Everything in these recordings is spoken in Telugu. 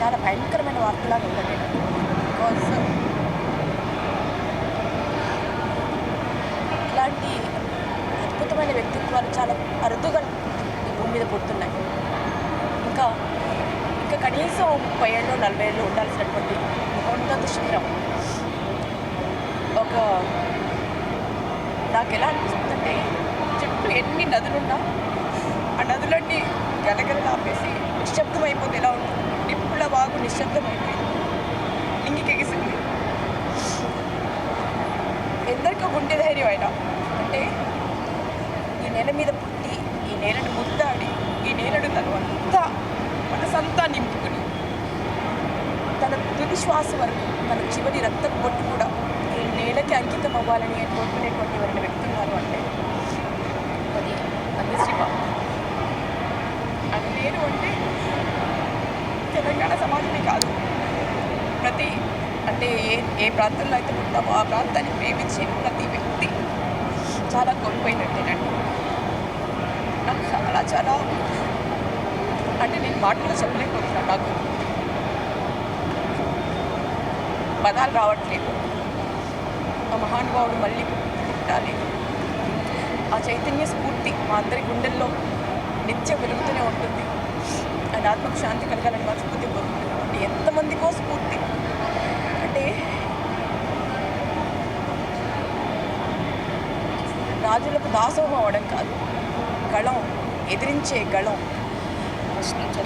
చాలా భయంకరమైన వార్తలాగా ఉందండి. బికాజ్ ఇలాంటి అద్భుతమైన వ్యక్తిత్వాలు చాలా అరుదుగా ఈ భూమి మీద పుడుతున్నాయి. ఇంకా ఇంకా కనీసం 30 ఏళ్ళు 40 ఏళ్ళు ఉండాల్సినటువంటి మహోన్నత శిఖరం ఒక నాకు ఎలా అనిపిస్తుందంటే చుట్టూ ఎన్ని నదులున్నా ఆ నదులన్నీ గలగలలు ఆపేసి నిశ్శబ్దం అయిపోతే ఎలా ఉంటుంది. నిప్పుల వాగు నిశ్శబ్దం అయిపోయింది, ఇంగికెగిసింది. ఎందరికో గుండె ధైర్యం అయినా అంటే ఈ నేల మీద పుట్టి ఈ నేలను ముద్దాడి ఈ నేలను తనంతా మనసంతా నింపుకుని తన తుది శ్వాస వరకు తన చివరి రక్తం పొట్టు కూడా ఈ నేలకి అంకితం అవ్వాలని కోరుకునేటువంటి ఎవరైనా వ్యక్తి ఉన్నారు అంటే అది శ్రీబాబు. అది నేను అంటే తెలంగాణ సమాజమే కాదు, ప్రతి అంటే ఏ ప్రాంతంలో అయితే ఉంటామో ఆ ప్రాంతాన్ని ప్రేమించే ప్రతి వ్యక్తి చాలా కోల్పోయినట్టేనండి. నాకు చాలా చాలా అంటే నేను మాటల్లో చెప్పలేకపోతున్నాను, నాకు పదాలు రావట్లేదు. ఆ మహానుభావుడు మళ్ళీ పుట్టాలి, ఆ చైతన్య స్ఫూర్తి మా అందరి గుండెల్లో నిత్యం వెలుగుతూనే ఉంటుంది. ఆయన ఆత్మకు శాంతి కలగాలని మనస్ఫూర్తి కోరుకుంటున్నాం. అంటే ఎంతమందికో స్ఫూర్తి. అంటే రాజులకు దాసోహం అవడం కాదు, గళం ఎదిరించే గళం,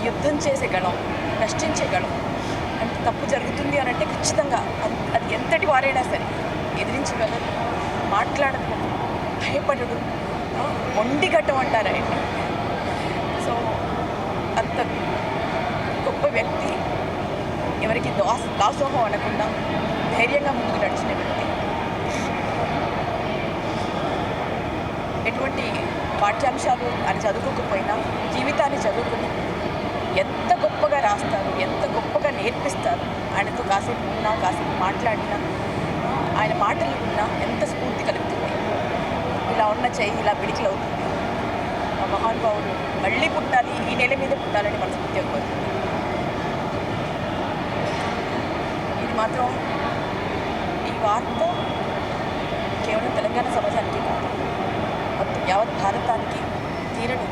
యుద్ధం చేసే గళం, ప్రశ్నించే గళం. అంటే తప్పు జరుగుతుంది అని అంటే ఖచ్చితంగా అది ఎంతటి వారైనా సరే ఎదిరించగలరు, మాట్లాడదు, భయపడడు, మొండిగట్టం అంటారు ఆయన. సో అంత గొప్ప వ్యక్తి, ఎవరికి దాసోహం అనకుండా ధైర్యంగా ముందుకు నడిచిన వ్యక్తి. ఎటువంటి పాఠ్యాంశాలు అని చదువుకోకపోయినా జీవితాన్ని చదువుకుని ఎంత గొప్పగా రాస్తారు, ఎంత గొప్పగా నేర్పిస్తారు. ఆయనతో కాసేపు ఉన్నా కాసేపు మాట్లాడినా ఆయన మాటలు ఉన్నా ఎంత స్ఫూర్తి కలుగుతుంది. ఇలా ఉన్న చెయ్యి ఇలా పిడికిలు అవుతుంది. ఆ మహానుభావుడు మళ్ళీ పుట్టాలి, ఈ నేల మీద పుట్టాలని మనస్ఫూర్తిగా కోరుతుంది. ఇది మాత్రం ఈ వార్త కేవలం తెలంగాణ సమాజానికి కాదు, మొత్తం యావత్ భారతానికి తీరని